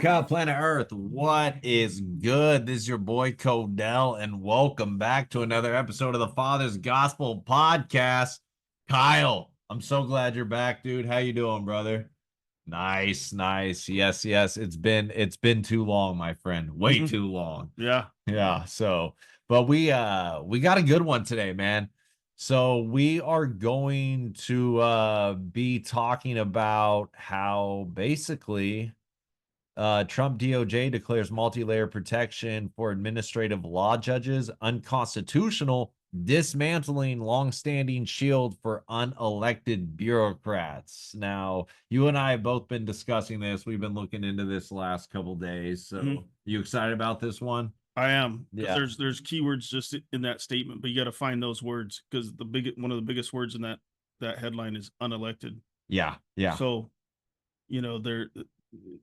America, planet Earth. What is good? This is your boy Codell, and welcome back to another episode of the Father's Gospel Podcast. Kyle, I'm so glad you're back, dude. How you doing, brother? Nice, nice. Yes. It's been too long, my friend. Way too long. Yeah. Yeah. But we got a good one today, man. So we are going to be talking about how basically Trump DOJ declares multi-layer protection for administrative law judges unconstitutional, dismantling long-standing shield for unelected bureaucrats. Now, you and I have both been discussing this. We've been looking into this last couple days. So, you excited about this one? I am. Yeah. There's keywords just in that statement, but you got to find those words because one of the biggest words in that headline is unelected. Yeah. So,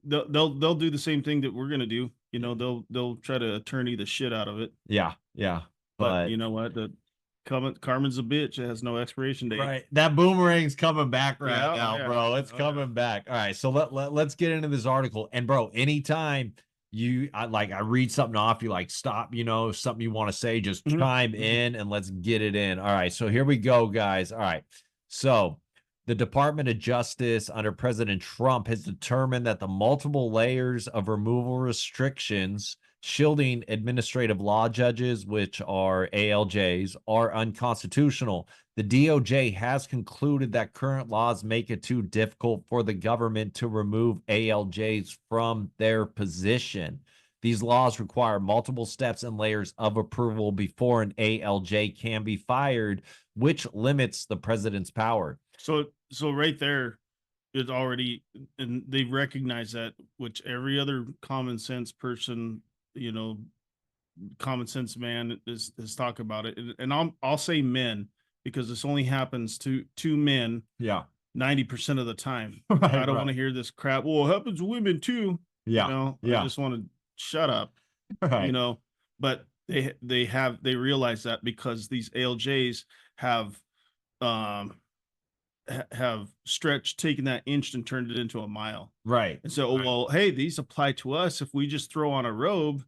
they'll do the same thing that we're gonna do. They'll try to attorney the shit out of it. Yeah. But you know what? Carmen's a bitch. It has no expiration date. Right. That boomerang's coming back now, yeah. bro. It's coming back. All right. So let's get into this article. And bro, anytime I read something off, you like stop, something you want to say, just chime in and let's get it in. All right. So here we go, guys. All right. So the Department of Justice under President Trump has determined that the multiple layers of removal restrictions shielding administrative law judges, which are ALJs, are unconstitutional. The DOJ has concluded that current laws make it too difficult for the government to remove ALJs from their position. These laws require multiple steps and layers of approval before an ALJ can be fired, which limits the president's power. So right there is already, and they recognize that, which every other common sense person, common sense man is talk about it. And I'll say men because this only happens to men. Yeah. 90% of the time. Right, I don't want to hear this crap. Well, it happens to women too. Yeah. I just want to shut up. Right. But they realize that because these ALJs have taken that inch and turned it into a mile. Right. And so, well, hey, these apply to us if we just throw on a robe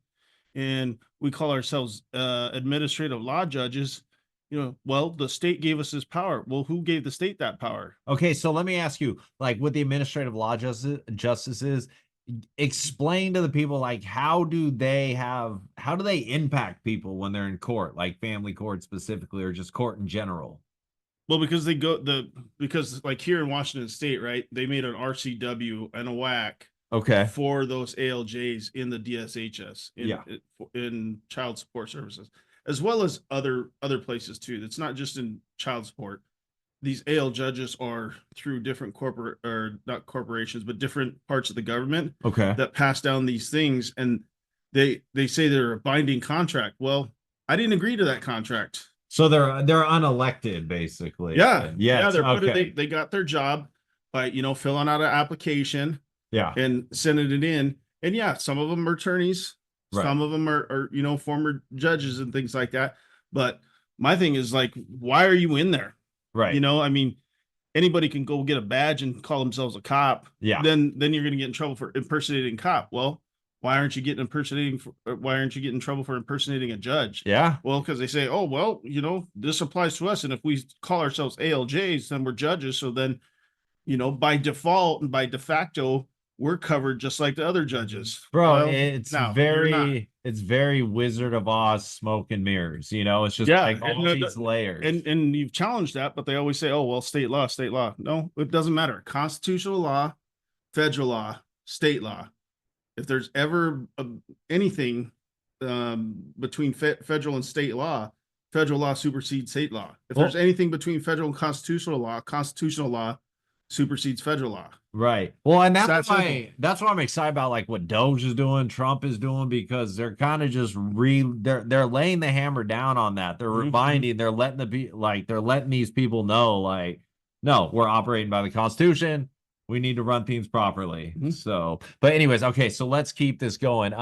and we call ourselves administrative law judges. Well, the state gave us this power. Well, who gave the state that power? Okay, so let me ask you, like with the administrative law justices, explain to the people, like how do they impact people when they're in court, like family court specifically, or just court in general? Well, because because like here in Washington State, right, they made an RCW and a WAC for those ALJs in the DSHS in child support services, as well as other places too. It's not just in child support. These AL judges are through different not corporations, but different parts of the government that pass down these things, and they say they're a binding contract. Well, I didn't agree to that contract. So they're unelected, basically. Yeah. They got their job by filling out an application, and sending it in. And some of them are attorneys, some of them are former judges and things like that. But my thing is, like, why are you in there? Right. I mean, anybody can go get a badge and call themselves a cop. Yeah. Then you're going to get in trouble for impersonating a cop. Well, why aren't you getting in trouble for impersonating a judge? Yeah. Well, because they say, oh, well, this applies to us. And if we call ourselves ALJs, then we're judges. So then, by default and by de facto, we're covered just like the other judges. Bro, it's very Wizard of Oz smoke and mirrors. It's just like all these layers. And you've challenged that, but they always say, oh, well, state law. No, it doesn't matter. Constitutional law, federal law, state law. If there's ever anything between federal and state law, federal law supersedes state law. If there's anything between federal and constitutional law supersedes federal law. Right. Well, and that's why I'm excited about, like, what Doge is doing, Trump is doing, because they're kind of just they're laying the hammer down on that. They're reminding, they're letting these people know, like, no, we're operating by the Constitution. We need to run things properly. So, but anyways, okay, so let's keep this going.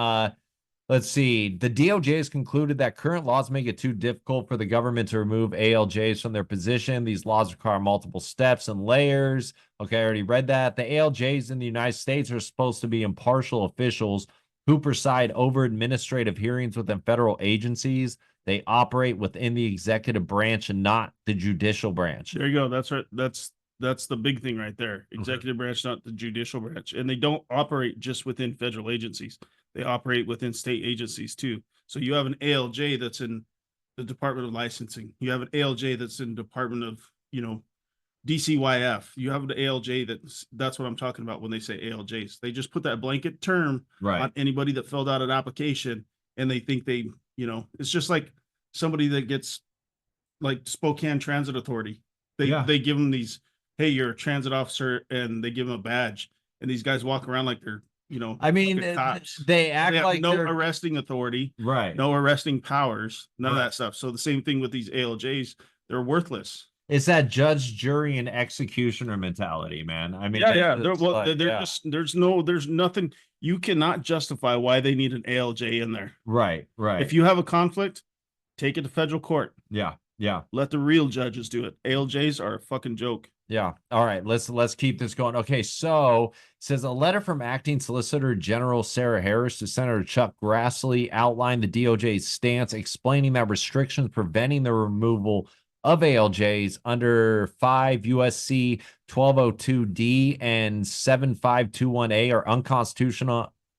Let's see. The DOJ has concluded that current laws make it too difficult for the government to remove ALJs from their position. These laws require multiple steps and layers. Okay, I already read that. The ALJs in the United States are supposed to be impartial officials who preside over administrative hearings within federal agencies. They operate within the executive branch and not the judicial branch. There you go. That's right. That's the big thing right there. Executive branch, not the judicial branch. And they don't operate just within federal agencies. They operate within state agencies too. So you have an ALJ that's in the Department of Licensing. You have an ALJ that's in Department of, DCYF. You have an ALJ that's what I'm talking about when they say ALJs. They just put that blanket term on anybody that filled out an application, and they think it's just like somebody that gets like Spokane Transit Authority. They give them these, hey, you're a transit officer, and they give them a badge, and these guys walk around like they're I mean, they act like no arresting authority, right? No arresting powers, none of that stuff. So the same thing with these ALJs, they're worthless. It's that judge, jury, and executioner mentality, man. I mean, there's nothing. You cannot justify why they need an ALJ in there. Right. If you have a conflict, take it to federal court. Yeah. Let the real judges do it. ALJs are a fucking joke. Yeah. All right. Let's keep this going. Okay. So it says a letter from Acting Solicitor General Sarah Harris to Senator Chuck Grassley outlined the DOJ's stance, explaining that restrictions preventing the removal of ALJs under 5 USC 1202D and 7521A are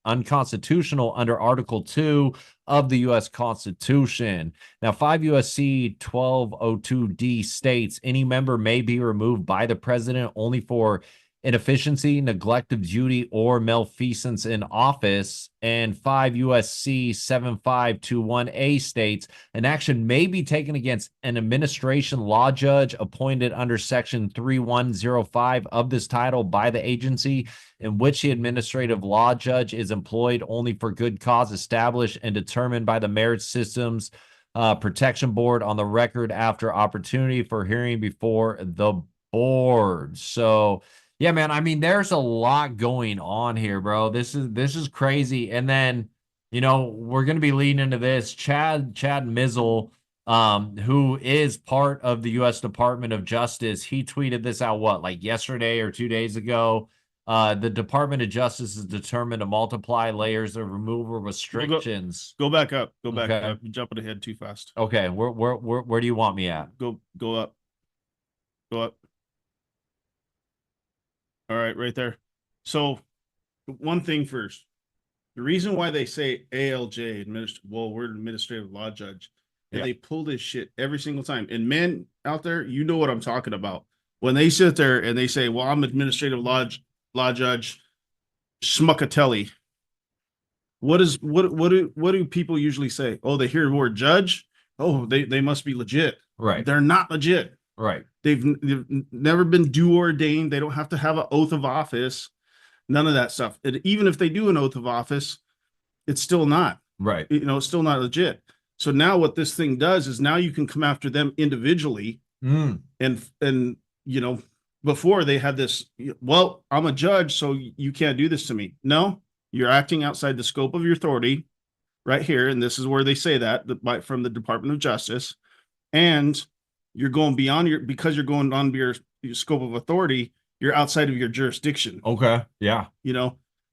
unconstitutional under Article 2 of the U.S. Constitution. Now, 5 USC 1202D states any member may be removed by the president only for inefficiency, neglect of duty, or malfeasance in office. And 5 USC 7521A states an action may be taken against an administration law judge appointed under Section 3105 of this title by the agency in which the administrative law judge is employed only for good cause established and determined by the Merit Systems Protection Board on the record after opportunity for hearing before the board. So, yeah, man. I mean, there's a lot going on here, bro. This is crazy. And then, we're going to be leading into this. Chad Mizzle, who is part of the U.S. Department of Justice, he tweeted this out, like yesterday or 2 days ago. The Department of Justice is determined to multiply layers of removal restrictions. Go back up. Go back up. You're jumping ahead too fast. Okay. Where do you want me at? Go up. Go up. All right, right there. So one thing first, the reason why they say ALJ, we're an administrative law judge, and they pull this shit every single time. And men out there, you know what I'm talking about. When they sit there and they say, well, I'm administrative law judge Schmuckatelli. What do people usually say? Oh, they hear the word judge. Oh, they must be legit. Right. They're not legit. Right. They've never been due ordained. They don't have to have an oath of office. None of that stuff. And even if they do an oath of office, it's still not. Right. It's still not legit. So now what this thing does is now you can come after them individually. And before they had this, well, I'm a judge, so you can't do this to me. No, you're acting outside the scope of your authority right here. And this is where they say that from the Department of Justice. And you're going beyond because you're going on your scope of authority, you're outside of your jurisdiction. Okay. Yeah.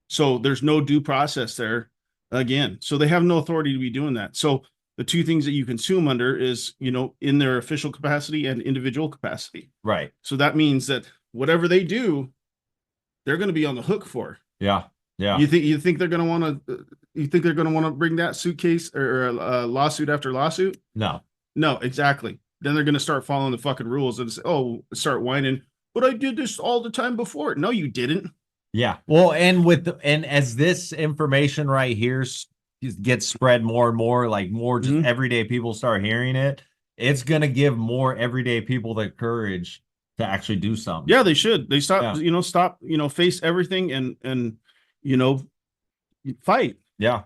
So there's no due process there again. So they have no authority to be doing that. So the two things that you consume under is, in their official capacity and individual capacity. Right. So that means that whatever they do, they're going to be on the hook for. Yeah. Yeah. You think they're going to want to bring that suitcase or a lawsuit after lawsuit? No, exactly. Then they're going to start following the fucking rules and say, start whining. But I did this all the time before. No, you didn't. Yeah. Well, and as this information right here gets spread more and more, like more just everyday people start hearing it, it's going to give more everyday people the courage to actually do something. Yeah, they should. They stop, face everything and fight. Yeah.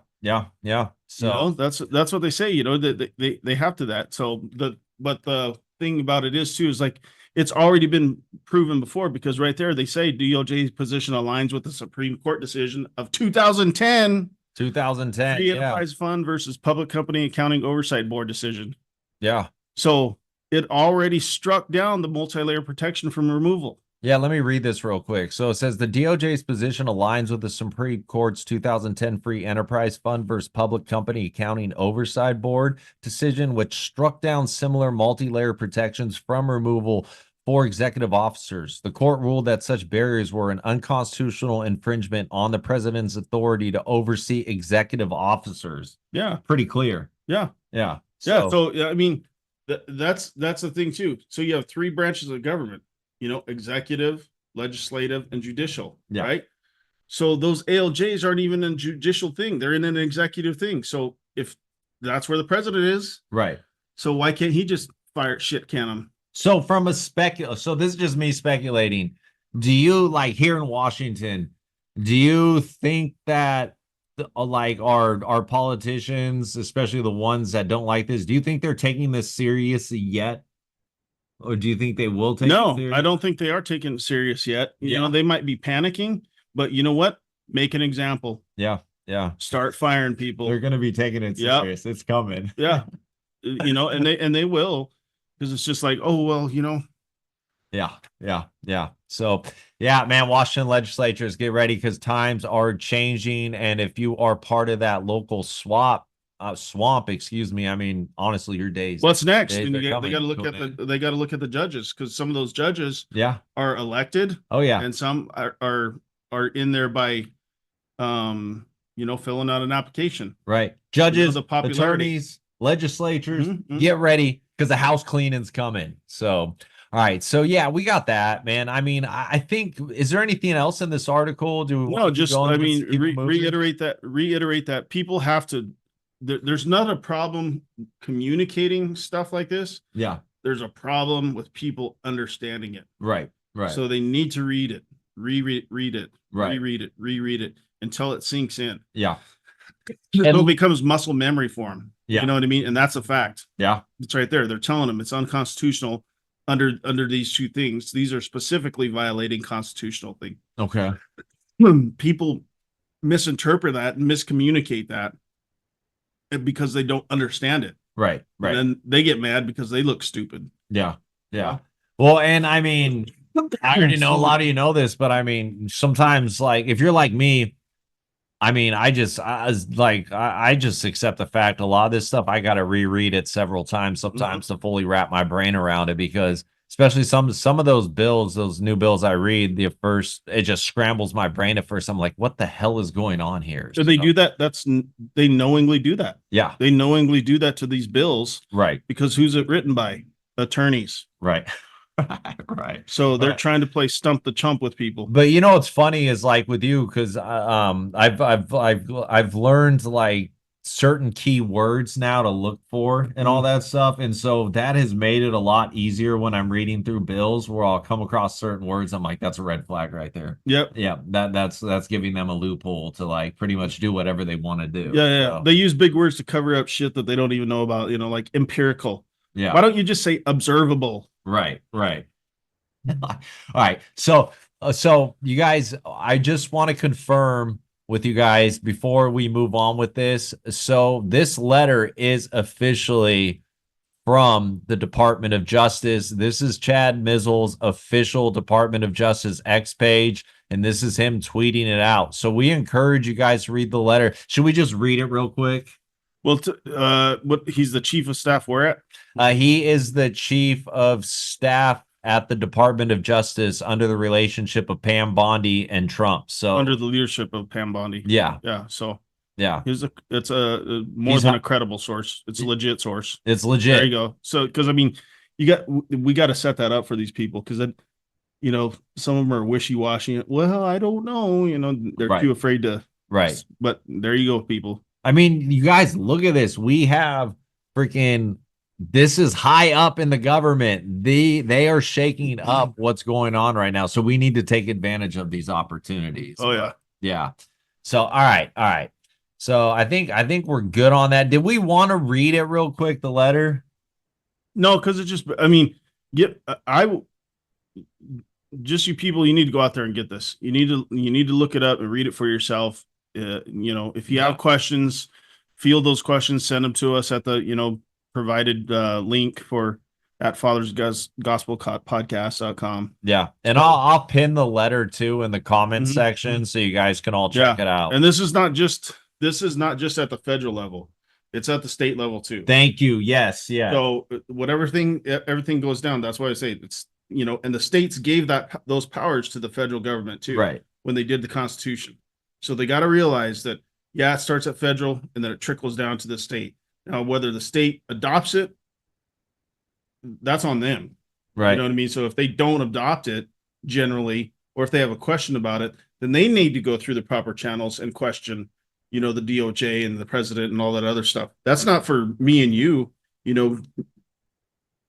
So that's what they say, that they have to that. So but the thing about it is too, is like, it's already been proven before, because right there, they say DOJ's position aligns with the Supreme Court decision of 2010 2010. Free Enterprise Fund versus Public Company Accounting Oversight Board decision. Yeah. So it already struck down the multi-layer protection from removal. Yeah, let me read this real quick. So it says the DOJ's position aligns with the Supreme Court's 2010 Free Enterprise Fund versus Public Company Accounting Oversight Board decision, which struck down similar multi-layer protections from removal for executive officers. The court ruled that such barriers were an unconstitutional infringement on the president's authority to oversee executive officers. Yeah. Pretty clear. Yeah. Yeah. Yeah. So, I mean, that's the thing too. So you have three branches of government, executive, legislative, and judicial, right? So those ALJs aren't even in judicial thing. They're in an executive thing. So if that's where the president is, right. So why can't he just can him? So from a so this is just me speculating. Do you, like, here in Washington, do you think that like our politicians, especially the ones that don't like this, do you think they're taking this seriously yet? Or do you think they will take it serious? I don't think they are taking it serious yet. You know, they might be panicking, but you know what? Make an example. Yeah. Yeah. Start firing people. They're going to be taking it serious. It's coming. Yeah. And they will, because it's just like, oh, well, Yeah. So, yeah, man, Washington legislatures, get ready, because times are changing. And if you are part of that local swamp, excuse me, I mean, honestly, your days. What's next? They got to look at the judges, because some of those judges are elected. Oh, yeah. And some are in there by filling out an application. Right. Judges, attorneys, legislatures, get ready, because the house cleaning's coming. So, all right. So, yeah, we got that, man. I mean, I think, is there anything else in this article? Reiterate that people have to, there's not a problem communicating stuff like this. Yeah. There's a problem with people understanding it. Right. So they need to read it, reread it, right. reread it until it sinks in. Yeah. It becomes muscle memory for them. Yeah. You know what I mean? And that's a fact. Yeah. It's right there. They're telling them it's unconstitutional under these two things. These are specifically violating constitutional things. Okay. People misinterpret that and miscommunicate that because they don't understand it. Right. And then they get mad because they look stupid. Yeah. Well, and I mean, I already know a lot of you know this, but I mean, sometimes, like, if you're like me, I mean, I just accept the fact a lot of this stuff, I got to reread it several times sometimes to fully wrap my brain around it, because especially some of those bills, those new bills I read, it just scrambles my brain at first. I'm like, what the hell is going on here? So they do that. They knowingly do that. Yeah. They knowingly do that to these bills. Right. Because who's it written by? Attorneys. Right. Right. So they're trying to play stump the chump with people. But you know what's funny is, like, with you, because I've learned, like, certain key words now to look for and all that stuff, and so that has made it a lot easier when I'm reading through bills where I'll come across certain words. I'm like, that's a red flag right there. Yep. Yeah. That's giving them a loophole to, like, pretty much do whatever they want to do. Yeah. So they use big words to cover up shit that they don't even know about. Like empirical. Yeah. Why don't you just say observable? Right. All right. So you guys, I just want to confirm with you guys before we move on with this. So this letter is officially from the Department of Justice. This is Chad Mizzle's official Department of Justice X page, and this is him tweeting it out. So we encourage you guys to read the letter. Should we just read it real quick? Well, he's the chief of staff where at? He is the chief of staff at the Department of Justice under the relationship of Pam Bondi and Trump. So under the leadership of Pam Bondi. Yeah. So yeah, it's more than a credible source. It's a legit source. It's legit. There you go. So, because I mean, we got to set that up for these people, because then, some of them are wishy-washy. Well, I don't know. They're too afraid to. Right. But there you go, people. I mean, you guys, look at this. We have this is high up in the government. They are shaking up what's going on right now. So we need to take advantage of these opportunities. Oh, yeah. Yeah. So, all right. So I think we're good on that. Did we want to read it real quick, the letter? No, because it's just, I mean, you people, you need to go out there and get this. You need to look it up and read it for yourself. if you have questions, field those questions, send them to us at the, provided link for at fathersgospelpodcast.com. Yeah. And I'll pin the letter too in the comment section so you guys can all check it out. And this is not just at the federal level. It's at the state level too. Thank you. Yes. Yeah. So everything goes down. That's why I say it's, and the states gave those powers to the federal government too. Right. When they did the Constitution. So they got to realize that, it starts at federal and then it trickles down to the state. Now, whether the state adopts it, that's on them. Right. You know what I mean? So if they don't adopt it generally, or if they have a question about it, then they need to go through the proper channels and question, the DOJ and the president and all that other stuff. That's not for me and you,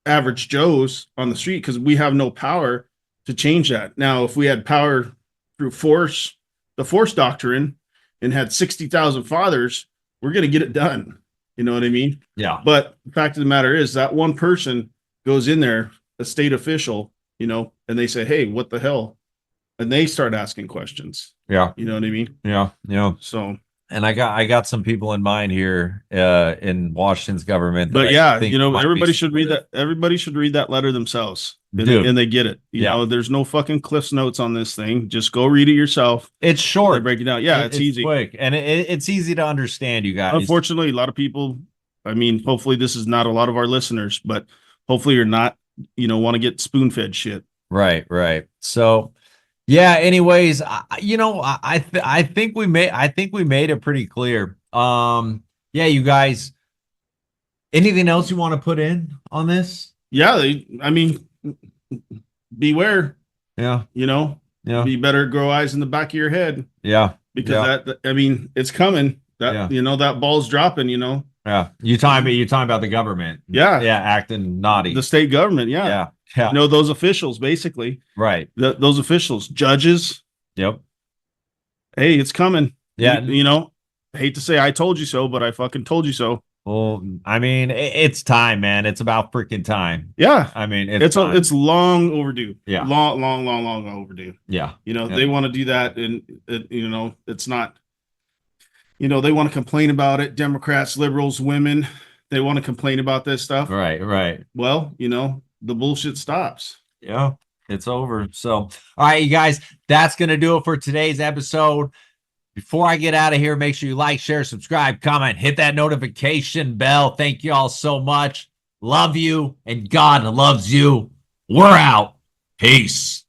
average Joes on the street, because we have no power to change that. Now, if we had power through the force doctrine, and had 60,000 fathers, we're going to get it done. You know what I mean? Yeah. But the fact of the matter is that one person goes in there, a state official, and they say, hey, what the hell? And they start asking questions. Yeah. You know what I mean? Yeah. Yeah. So, and I got some people in mind here in Washington's government. But everybody should read that. Everybody should read that letter themselves. And they get it. You know, there's no fucking Cliff's Notes on this thing. Just go read it yourself. It's short. Break it down. Yeah, it's easy. Quick. And it's easy to understand, you guys. Unfortunately, a lot of people, hopefully this is not a lot of our listeners, but hopefully you're not, want to get spoon-fed shit. Right. So, yeah, anyways, I think we made it pretty clear. Yeah, you guys, anything else you want to put in on this? Yeah, beware. Yeah. Yeah. Be better grow eyes in the back of your head. Yeah. Because it's coming. That ball's dropping, Yeah. You talking about the government. Yeah. Yeah, acting naughty. The state government, yeah. Yeah. Those officials, basically. Right. Those officials, judges. Yep. Hey, it's coming. Yeah. I hate to say I told you so, but I fucking told you so. Well, it's time, man. It's about freaking time. Yeah. It's long overdue. Yeah. Long overdue. Yeah. They want to do that. And, it's not, they want to complain about it. Democrats, liberals, women, they want to complain about this stuff. Right. Well, the bullshit stops. Yeah. It's over. So, all right, you guys, that's going to do it for today's episode. Before I get out of here, make sure you like, share, subscribe, comment, hit that notification bell. Thank you all so much. Love you, and God loves you. We're out. Peace.